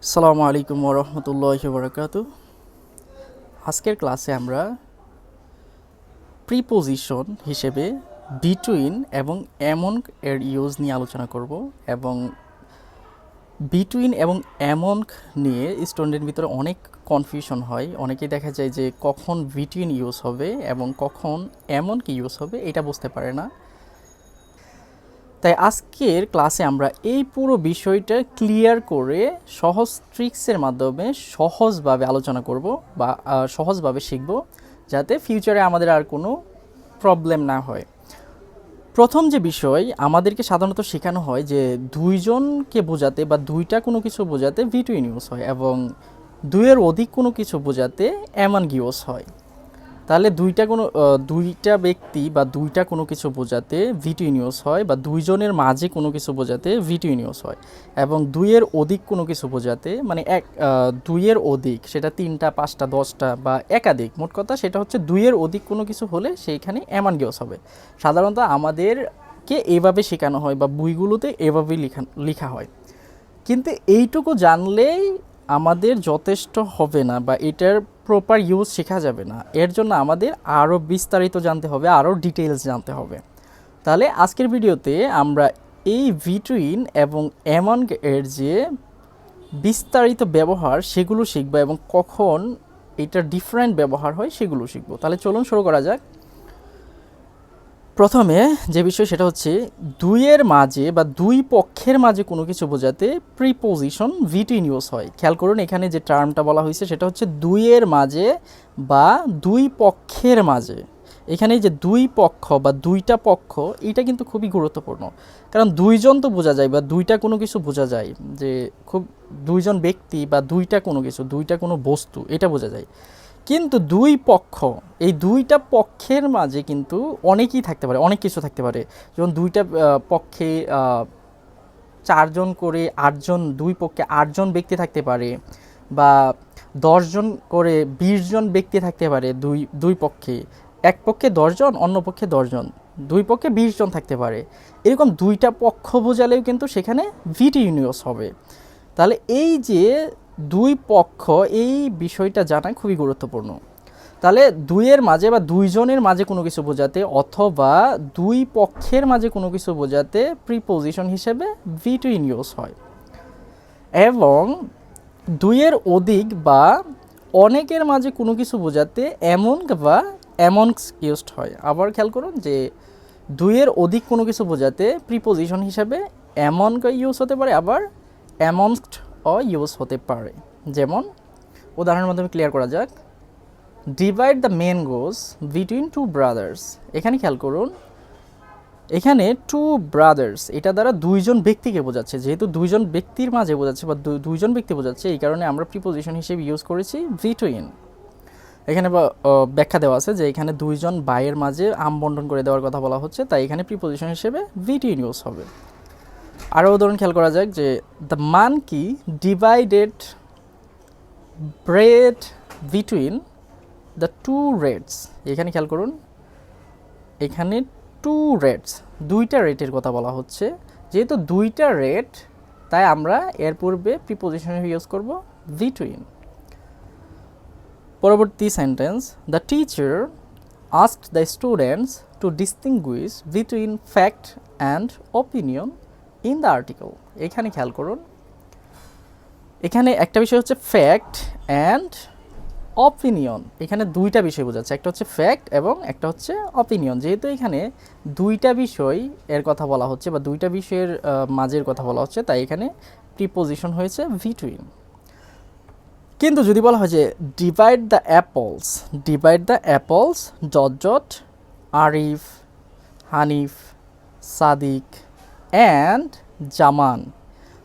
আসসালামু আলাইকুম ওয়া রাহমাতুল্লাহি ওয়া বারাকাতুহু। আজকের ক্লাসে আমরা প্রিপোজিশন হিসেবে বিটুইন এবং এমন এর ইউজ নিয়ে আলোচনা করব এবং বিটুইন এবং এমন নিয়ে স্টুডেন্টের ভিতরে অনেক কনফিউশন হয়। অনেকেই দেখা যায় যে কখন বিটুইন ইউজ হবে এবং কখন এমন কি ইউজ হবে এটা বুঝতে পারে না। তাই আজকের ক্লাসে আমরা এই পুরো বিষয়টা ক্লিয়ার করে সহজ ট্রিক্সের মাধ্যমে সহজভাবে আলোচনা করব বা সহজভাবে শিখব, যাতে ফিউচারে আমাদের আর কোনো প্রবলেম না হয়। প্রথম যে বিষয় আমাদেরকে সাধারণত শেখানো হয় যে দুইজনকে বোঝাতে বা দুইটা কোনো কিছু বোঝাতে বিটুইন ইউজ হয় এবং দুইয়ের অধিক কোনো কিছু বোঝাতে এমন ইউজ হয়। তাহলে দুইটা ব্যক্তি বা দুইটা কোনো কিছু বোঝাতে বিটুইন ইউজ হয়, বা দুইজনের মাঝে কোনো কিছু বোঝাতে বিটুইন ইউজ হয়, এবং দুইয়ের অধিক কোনো কিছু বোঝাতে মানে দুইয়ের অধিক, সেটা 3টা 5টা 10টা বা একাধিক, মোট কথা সেটা হচ্ছে দুইয়ের অধিক কোনো কিছু হলে সেইখানে এমন ইউজ হবে। সাধারণত আমাদেরকে এভাবে শেখানো হয় বা বইগুলোতে এভাবেই লেখা হয়। কিন্তু এইটুকু জানলেই আমাদের যথেষ্ট হবে না বা এটার প্রপার ইউজ শেখা যাবে না। এর জন্য আমাদের আরও বিস্তারিত জানতে হবে, আরও ডিটেলস জানতে হবে। তাহলে আজকের ভিডিওতে আমরা এই বিটুইন এবং এমন এর যে বিস্তারিত ব্যবহার সেগুলো শিখব এবং কখন এটার ডিফারেন্ট ব্যবহার হয় সেগুলো শিখব। তাহলে চলুন শুরু করা যাক। প্রথমে যে বিষয় সেটা হচ্ছে দুইয়ের মাঝে বা দুই পক্ষের মাঝে কোনো কিছু বোঝাতে প্রিপোজিশন বিটুইন ইউজ হয়। খেয়াল করুন, এখানে যে টার্মটা বলা হয়েছে সেটা হচ্ছে দুইয়ের মাঝে বা দুই পক্ষের মাঝে। এখানে যে দুই পক্ষ বা দুইটা পক্ষ, এটা কিন্তু খুবই গুরুত্বপূর্ণ, কারণ দুইজন তো বোঝা যায় বা দুইটা কোনো কিছু বোঝা যায়, যে খুব দুইজন ব্যক্তি বা দুইটা কোনো কিছু, দুইটা কোনো বস্তু, এটা বোঝা যায়। কিন্তু দুই পক্ষ, এই দুইটা পক্ষের মাঝে কিন্তু অনেকই থাকতে পারে, অনেক কিছু থাকতে পারে। যেমন দুইটা পক্ষে 4জন করে 8জন, দুই পক্ষে 8জন ব্যক্তি থাকতে পারে, বা 10জন করে 20জন ব্যক্তি থাকতে পারে। দুই দুই পক্ষে, এক পক্ষে 10জন, অন্য পক্ষে 10জন, দুই পক্ষে 20জন থাকতে পারে। এরকম দুইটা পক্ষ বোঝালেও কিন্তু সেখানে ভিটি ইউনিয়স হবে। তাহলে এই যে দুই পক্ষ, এই বিষয়টা জানা খুবই গুরুত্বপূর্ণ। তাহলে দুইয়ের মাঝে বা দুইজনের মাঝে কোনো কিছু বোঝাতে অথবা দুই পক্ষের মাঝে কোনো কিছু বোঝাতে প্রিপোজিশন হিসেবে বিটুইন ইউজ হয়, এবং দুইয়ের অধিক বা অনেকের মাঝে কোনো কিছু বোঝাতে এমন বা এমনস ইউজড হয়। আবার খেয়াল করুন যে দুইয়ের অধিক কোনো কিছু বোঝাতে প্রিপোজিশন হিসেবে এমন ইউজ হতে পারে, আবার অ্যামংস্ট ইউজ হতে পারে। যেমন উদাহরণের মাধ্যমে ক্লিয়ার করা যাক। Divide the men goes between two brothers. এখানে খেয়াল করুন, এখানে টু ব্রাদার্স এটা দ্বারা দুইজন ব্যক্তিকে বোঝাচ্ছে। যেহেতু দুইজন ব্যক্তির মাঝে বোঝাচ্ছে বা দুইজন ব্যক্তি বোঝাচ্ছে, এই কারণে আমরা প্রিপোজিশন হিসেবে ইউজ করেছি বিটুইন। এখানে ব্যাখ্যা দেওয়া আছে যে এখানে দুইজন ভাইয়ের মাঝে আম বন্টন করে দেওয়ার কথা বলা হচ্ছে, তাই এখানে প্রিপোজিশন হিসেবে বিটুইন ইউজ হবে। আরও উদাহরণ খেয়াল করা যাক যে the monkey divided bread between the two rats. এখানে খেয়াল করুন, এখানে টু রেটস, দুইটা রেটের কথা বলা হচ্ছে। যেহেতু দুইটা রেট, তাই আমরা এর পূর্বে প্রিপোজিশন ইউজ করব বিটুইন। পরবর্তী sentence, the teacher asked the students to distinguish between fact and opinion in the article. এখানে খেয়াল করুন, এখানে একটা বিষয় হচ্ছে ফ্যাক্ট অ্যান্ড অপিনিয়ন। এখানে দুইটা বিষয় বোঝাচ্ছে, একটা হচ্ছে ফ্যাক্ট এবং একটা হচ্ছে অপিনিয়ন। যেহেতু এখানে দুইটা বিষয় এর কথা বলা হচ্ছে বা দুইটা বিষয়ের মাঝের কথা বলা হচ্ছে, তাই এখানে প্রিপোজিশন হয়েছে বিটুইন। কিন্তু যদি বলা হয় যে divide the apples dot dot Arif, Hanif, Sadiq and Zaman,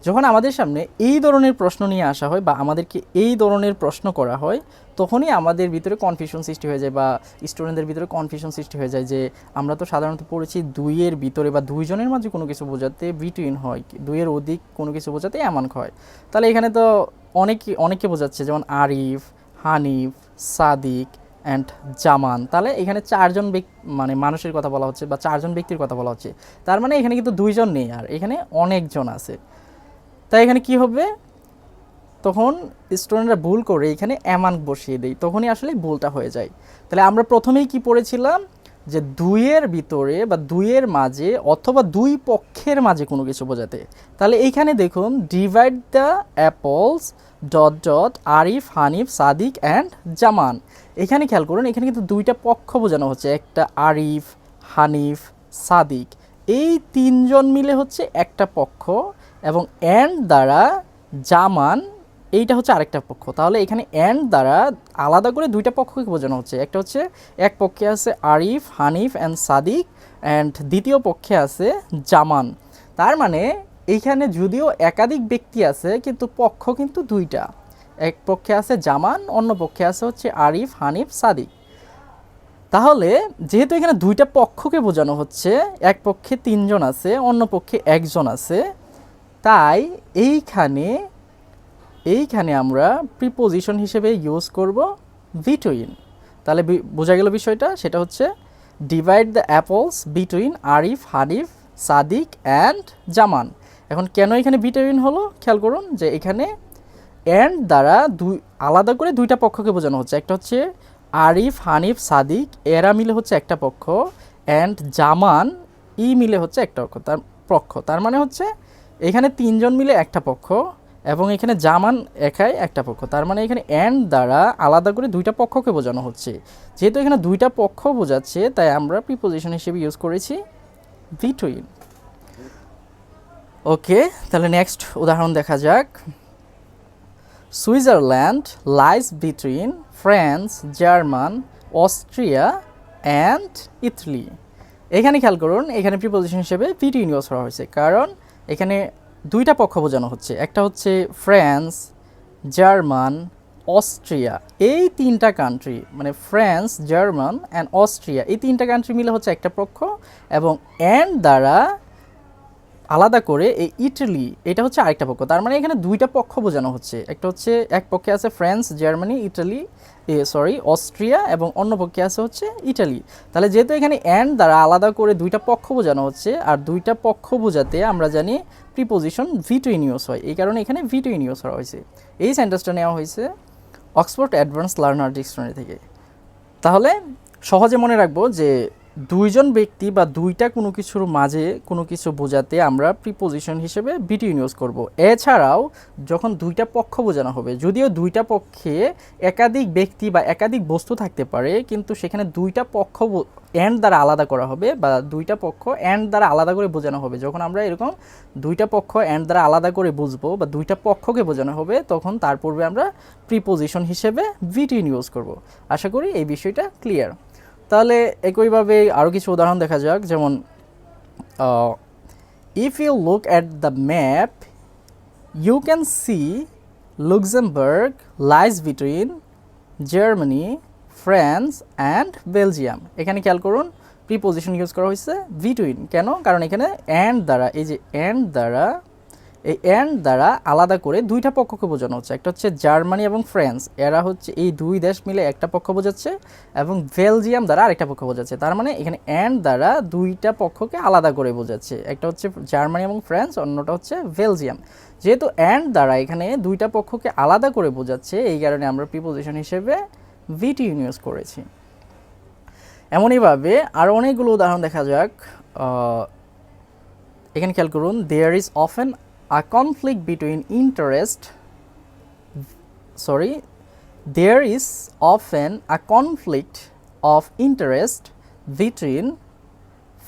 যখন আমাদের সামনে এই ধরনের প্রশ্ন নিয়ে আসা হয় বা আমাদেরকে এই ধরনের প্রশ্ন করা হয়, তখনই আমাদের ভিতরে কনফিউশন সৃষ্টি হয়ে যায় বা স্টুডেন্টদের ভিতরে কনফিউশন সৃষ্টি হয়ে যায় যে আমরা তো সাধারণত পড়েছি দুইয়ের ভিতরে বা দুইজনের মাঝে কোনো কিছু বোঝাতে বিটুইন হয়, দুইয়ের অধিক কোনো কিছু বোঝাতে এমন হয়। তাহলে এখানে তো অনেকে বোঝাচ্ছে, যেমন আরিফ, হানিফ, সাদিক অ্যান্ড জামান। তাহলে এখানে 4জন মানে মানুষের কথা বলা হচ্ছে বা 4জন ব্যক্তির কথা বলা হচ্ছে। তার মানে এখানে কিন্তু দুইজন নেই, আর এখানে অনেকজন আছে। তাই এখানে কি হবে, তখন স্টুডেন্টরা ভুল করে এখানে অ্যামাং বসিয়ে দেয়, তখনই আসলে ভুলটা হয়ে যায়। তাহলে আমরা প্রথমেই কি পড়েছিলাম যে দুইয়ের ভিতরে বা দুইয়ের মাঝে অথবা দুই পক্ষের মাঝে কোনো কিছু বোঝাতে। তাহলে এইখানে দেখুন divide the apples dot dot Arif Hanif Sadiq and Zaman. এখানে খেয়াল করুন, এখানে কিন্তু দুইটা পক্ষ বোঝানো হচ্ছে, একটা আরিফ, হানিফ, সাদিক, এই তিনজন মিলে হচ্ছে একটা পক্ষ, এবং অ্যান্ড দ্বারা জামান এইটা হচ্ছে আরেকটা পক্ষ। তাহলে এখানে অ্যান্ড দ্বারা আলাদা করে দুইটা পক্ষকে বোঝানো হচ্ছে, একটা হচ্ছে এক পক্ষে আছে আরিফ, হানিফ অ্যান্ড সাদিক, অ্যান্ড দ্বিতীয় পক্ষে আছে জামান। তার মানে এইখানে যদিও একাধিক ব্যক্তি আছে কিন্তু পক্ষ কিন্তু দুইটা, এক পক্ষে আছে জামান, অন্য পক্ষে আছে হচ্ছে আরিফ, হানিফ, সাদিক। তাহলে যেহেতু এখানে দুইটা পক্ষকে বোঝানো হচ্ছে, এক পক্ষে তিনজন আছে, অন্য পক্ষে একজন আছে, তাই এইখানে আমরা প্রিপোজিশন হিসেবে ইউজ করব বিটুইন। তাহলে বোঝা গেল বিষয়টা, সেটা হচ্ছে divide the apples between Arif, Hanif, Sadiq and Zaman. এখন কেন এখানে বিটুইন হলো খেয়াল করুন, যে এখানে অ্যান্ড দ্বারা আলাদা করে দুইটা পক্ষকে বোঝানো হচ্ছে, একটা হচ্ছে আরিফ, হানিফ, সাদিক, এরা মিলে হচ্ছে একটা পক্ষ, অ্যান্ড জামান মিলে হচ্ছে একটা পক্ষ। তার মানে হচ্ছে এখানে তিনজন মিলে একটা পক্ষ এবং এখানে জামান একাই একটা পক্ষ। তার মানে এখানে অ্যান্ড দ্বারা আলাদা করে দুইটা পক্ষকে বোঝানো হচ্ছে। যেহেতু এখানে দুইটা পক্ষ বোঝাচ্ছে, তাই আমরা প্রিপোজিশন হিসেবে ইউজ করেছি বিটুইন। ওকে, তাহলে নেক্সট উদাহরণ দেখা যাক। Switzerland lies between France, German, Austria and Italy. এখানে খেয়াল করুন, এখানে প্রিপোজিশন হিসেবে বিটুইন ইউজ করা হয়েছে, কারণ এখানে দুইটা পক্ষ বোঝানো হচ্ছে, একটা হচ্ছে ফ্রান্স, জার্মান, অস্ট্রিয়া, এই তিনটা কান্ট্রি, মানে ফ্রান্স, জার্মান অ্যান্ড অস্ট্রিয়া, এই তিনটা কান্ট্রি মিলে হচ্ছে একটা পক্ষ, এবং অ্যান্ড দ্বারা আলাদা করে এই ইটালি এটা হচ্ছে আরেকটা পক্ষ। তার মানে এখানে দুইটা পক্ষ বোঝানো হচ্ছে, একটা হচ্ছে এক পক্ষে আছে ফ্রান্স, জার্মানি, ইটালি, অস্ট্রিয়া, এবং অন্য পক্ষে আছে হচ্ছে ইটালি। তাহলে যেহেতু এখানে অ্যান্ড দ্বারা আলাদা করে দুইটা পক্ষ বোঝানো হচ্ছে, আর দুইটা পক্ষ বোঝাতে আমরা জানি প্রিপোজিশন বিটুইন ইউজ হয়, এই কারণে এখানে বিটুইন ইউজ করা হয়েছে। এই সেন্টেন্সটা নেওয়া হয়েছে অক্সফোর্ড অ্যাডভান্স লার্নার ডিকশনারি থেকে। তাহলে সহজে মনে রাখবো যে দুইজন ব্যক্তি বা দুইটা কোনো কিছুর মাঝে কোনো কিছু বোঝাতে আমরা প্রিপোজিশন হিসেবে বিটুইন ইউজ করব। এছাড়াও যখন দুইটা পক্ষ বোঝানো হবে, যদিও দুইটা পক্ষে একাধিক ব্যক্তি বা একাধিক বস্তু থাকতে পারে, কিন্তু সেখানে দুইটা পক্ষ অ্যান্ড দ্বারা আলাদা করা হবে, বা দুইটা পক্ষ অ্যান্ড দ্বারা আলাদা করে বোঝানো হবে। যখন আমরা এরকম দুইটা পক্ষ অ্যান্ড দ্বারা আলাদা করে বুঝবো বা দুইটা পক্ষকে বোঝানো হবে, তখন তার পূর্বে আমরা প্রিপোজিশন হিসেবে বিটুইন ইউজ করব। আশা করি এই বিষয়টা ক্লিয়ার। তাহলে একইভাবে আরও কিছু উদাহরণ দেখা যাক, যেমন if you look at the map you can see Luxembourg lies between Germany, France and Belgium. এখানে খেয়াল করুন প্রিপোজিশন ইউজ করা হয়েছে বিটুইন। কেন? কারণ এখানে অ্যান্ড দ্বারা, এই যে অ্যান্ড দ্বারা আলাদা করে দুইটা পক্ষকে বোঝানো হচ্ছে, একটা হচ্ছে জার্মানি এবং ফ্রান্স, এরা হচ্ছে এই দুই দেশ মিলে একটা পক্ষ বোঝাচ্ছে, এবং বেলজিয়াম দ্বারা আরেকটা পক্ষ বোঝাচ্ছে। তার মানে এখানে অ্যান্ড দ্বারা দুইটা পক্ষকে আলাদা করে বোঝাচ্ছে, একটা হচ্ছে জার্মানি এবং ফ্রান্স, অন্যটা হচ্ছে বেলজিয়াম। যেহেতু অ্যান্ড দ্বারা এখানে দুইটা পক্ষকে আলাদা করে বোঝাচ্ছে, এই কারণে আমরা প্রিপোজিশন হিসেবে বিটুইন ইউজ করেছি। এমনইভাবে আরও অনেকগুলো উদাহরণ দেখা যাক। এখানে খেয়াল করুন, there is often a conflict between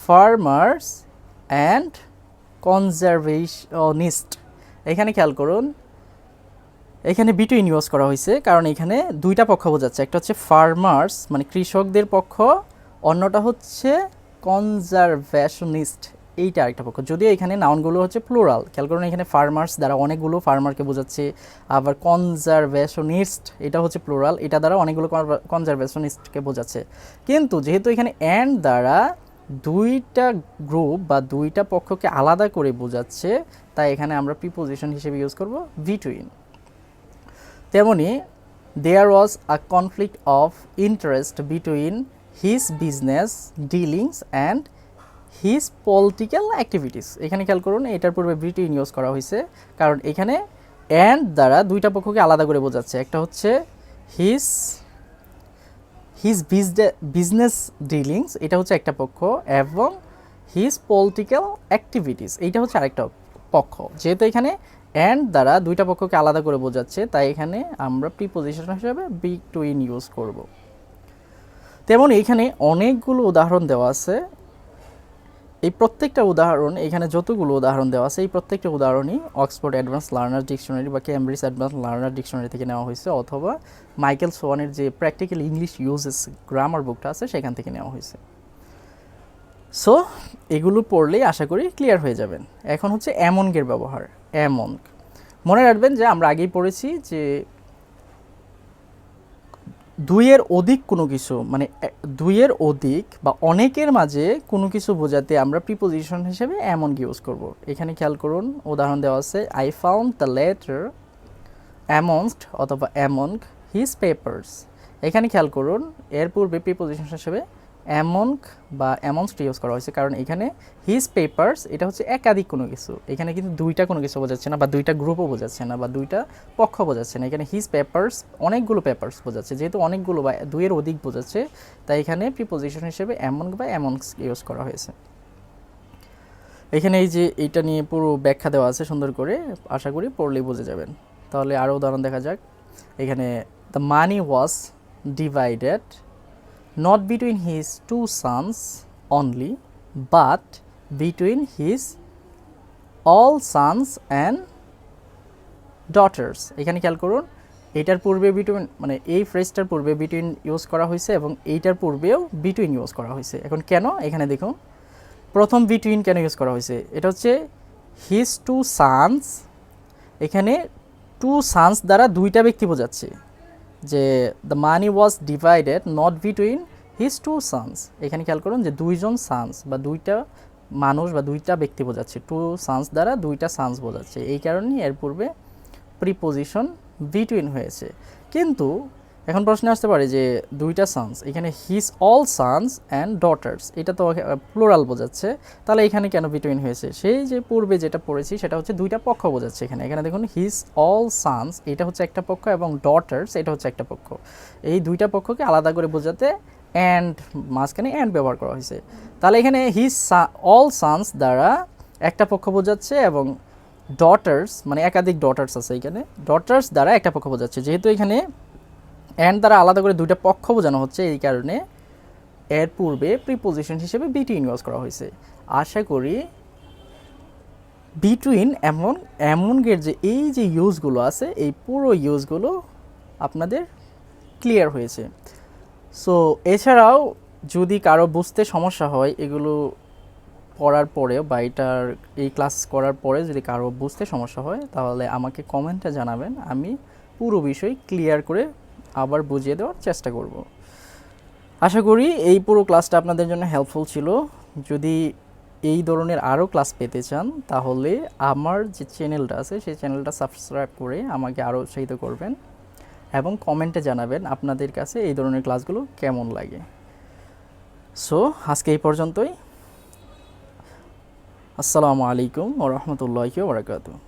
farmers and conservationists. এখানে খেয়াল করুন, এখানে বিটুইন ইউজ করা হয়েছে, কারণ এখানে দুইটা পক্ষ বোঝাচ্ছে, একটা হচ্ছে ফার্মার্স মানে কৃষকদের পক্ষ, অন্যটা হচ্ছে কনজারভেশনিস্ট, এইটা আরেকটা পক্ষ। যদিও এখানে নাউনগুলো হচ্ছে প্লুরাল, খেয়াল করুন এখানে ফার্মার্স দ্বারা অনেকগুলো ফার্মারকে বোঝাচ্ছে, আবার কনজারভেশনিস্ট এটা হচ্ছে প্লুরাল, এটা দ্বারা অনেকগুলো কনজারভেশনিস্টকে বোঝাচ্ছে। কিন্তু যেহেতু এখানে অ্যান্ড দ্বারা দুইটা গ্রুপ বা দুইটা পক্ষকে আলাদা করে বোঝাচ্ছে, তাই এখানে আমরা প্রিপোজিশন হিসেবে ইউজ করব বিটুইন। তেমনি there was a conflict of interest between his business dealings and his political activities. এখানে খেয়াল করুন এটার পূর্বে বিটুইন ইউজ করা হয়েছে, কারণ এখানে অ্যান্ড দ্বারা দুইটা পক্ষকে আলাদা করে বোঝাচ্ছে। একটা হচ্ছে হিজ হিজ বিজনেস ডিলিংস, এটা হচ্ছে একটা পক্ষ, এবং হিজ পলিটিক্যাল অ্যাক্টিভিটিস, এইটা হচ্ছে আরেকটা পক্ষ। যেহেতু এখানে অ্যান্ড দ্বারা দুইটা পক্ষকে আলাদা করে বোঝাচ্ছে, তাই এখানে আমরা প্রিপোজিশন হিসেবে বিটুইন ইউজ করব। তেমন এইখানে অনেকগুলো উদাহরণ দেওয়া আছে। এই প্রত্যেকটা উদাহরণ, এখানে যতগুলো উদাহরণ দেওয়া আছে, এই প্রত্যেকটা উদাহরণই অক্সফোর্ড অ্যাডভান্স লার্নার ডিকশনারি বা ক্যামব্রিজ অ্যাডভান্স লার্নার ডিকশনারি থেকে নেওয়া হয়েছে, অথবা মাইকেল সোয়ানের যে প্র্যাকটিক্যাল ইংলিশ ইউজেস গ্রামার বুকটা আছে সেখান থেকে নেওয়া হয়েছে। সো এগুলো পড়লেই আশা করি ক্লিয়ার হয়ে যাবেন। এখন হচ্ছে অ্যামনগের ব্যবহার। অ্যামনগ মনে রাখবেন যে আমরা আগেই পড়েছি যে দুইয়ের অধিক কোনো কিছু, মানে দুইয়ের অধিক বা অনেকের মাঝে কোনো কিছু বোঝাতে আমরা প্রিপোজিশন হিসেবে অ্যামনগ ইউজ করব। এখানে খেয়াল করুন, উদাহরণ দেওয়া আছে, I found the letter amongst অথবা অ্যামনগ হিজ পেপার্স। এখানে খেয়াল করুন, এর পূর্বে প্রিপোজিশন হিসেবে অ্যামনগ বা অ্যামংস্ট ইউজ করা হয়েছে, কারণ এখানে হিজ পেপার্স এটা হচ্ছে একাধিক কোনো কিছু, এখানে কিন্তু দুইটা কোনো কিছু বোঝাচ্ছে না, বা দুইটা গ্রুপও বোঝাচ্ছে না, বা দুইটা পক্ষ বোঝাচ্ছে না। এখানে হিজ পেপার্স অনেকগুলো পেপার্স বোঝাচ্ছে, যেহেতু অনেকগুলো বা দুইয়ের অধিক বোঝাচ্ছে, তাই এখানে প্রিপোজিশন হিসেবে অ্যামনগ বা অ্যামংস ইউজ করা হয়েছে। এখানে এই যে এইটা নিয়ে পুরো ব্যাখ্যা দেওয়া আছে সুন্দর করে, আশা করি পড়লেই বুঝে যাবেন। তাহলে আরও উদাহরণ দেখা যাক। এখানে the money was divided not between his two sons only, but between his all sons and daughters. এখানে খেয়াল করুন, এইটার পূর্বে বিটুইন, মানে এই ফ্রেজটার পূর্বে বিটুইন ইউজ করা হয়েছে এবং এইটার পূর্বেও বিটুইন ইউজ করা হয়েছে। এখন কেন, এখানে দেখুন প্রথম বিটুইন কেন ইউজ করা হয়েছে, এটা হচ্ছে হিজ টু সানস, এখানে টু সানস দ্বারা দুইটা ব্যক্তি বোঝাচ্ছে, যে the money was divided not between his two sons. এখানে খেয়াল করুন যে দুইজন সানস বা দুইটা মানুষ বা দুইটা ব্যক্তি বোঝাচ্ছে, টু সানস দ্বারা দুইটা সানস বোঝাচ্ছে, এই কারণেই এর পূর্বে প্রিপোজিশন বিটুইন হয়েছে। কিন্তু এখন প্রশ্ন আসতে পারে যে দুইটা সানস, এখানে his all Sans and daughters, এটা তো প্লুরাল বোঝাচ্ছে, তাহলে এখানে কেন বিটুইন হয়েছে? সেই যে পূর্বে যেটা পড়েছি সেটা হচ্ছে দুইটা পক্ষ বোঝাচ্ছে। এখানে এখানে দেখুন হিজ অল সানস এটা হচ্ছে একটা পক্ষ, এবং ডটার্স এটা হচ্ছে একটা পক্ষ, এই দুইটা পক্ষকে আলাদা করে বোঝাতে অ্যান্ড মাঝখানে অ্যান্ড ব্যবহার করা হয়েছে। তাহলে এখানে হিজ অল সানস দ্বারা একটা পক্ষ বোঝাচ্ছে, এবং ডটার্স মানে একাধিক ডটার্স আছে, এখানে ডটার্স দ্বারা একটা পক্ষ বোঝাচ্ছে। যেহেতু এখানে অ্যান্ড দ্বারা আলাদা করে দুইটা পক্ষ বোঝানো হচ্ছে, এই কারণে এর পূর্বে প্রিপোজিশন হিসেবে বিটুইন ইউজ করা হয়েছে। আশা করি বিটুইন অ্যামনগের যে এই যে ইউজগুলো আছে, এই পুরো ইউজগুলো আপনাদের ক্লিয়ার হয়েছে। সো এছাড়াও যদি কারো বুঝতে সমস্যা হয়, এগুলো পড়ার পরে বা এটার এই ক্লাস করার পরে যদি কারো বুঝতে সমস্যা হয়, তাহলে আমাকে কমেন্টে জানাবেন, আমি পুরো বিষয় ক্লিয়ার করে আবার বুঝিয়ে দেওয়ার চেষ্টা করব। আশা করি এই পুরো ক্লাসটা আপনাদের জন্য হেল্পফুল ছিল। যদি এই ধরনের আরও ক্লাস পেতে চান, তাহলে আমার যে চ্যানেলটা আছে সেই চ্যানেলটা সাবস্ক্রাইব করে আমাকে আরও উৎসাহিত করবেন, এবং কমেন্টে জানাবেন আপনাদের কাছে এই ধরনের ক্লাসগুলো কেমন লাগে। সো আজকে এই পর্যন্তই। আসসালামু আলাইকুম ওয়া রাহমাতুল্লাহি ওয়া বারাকাতুহু।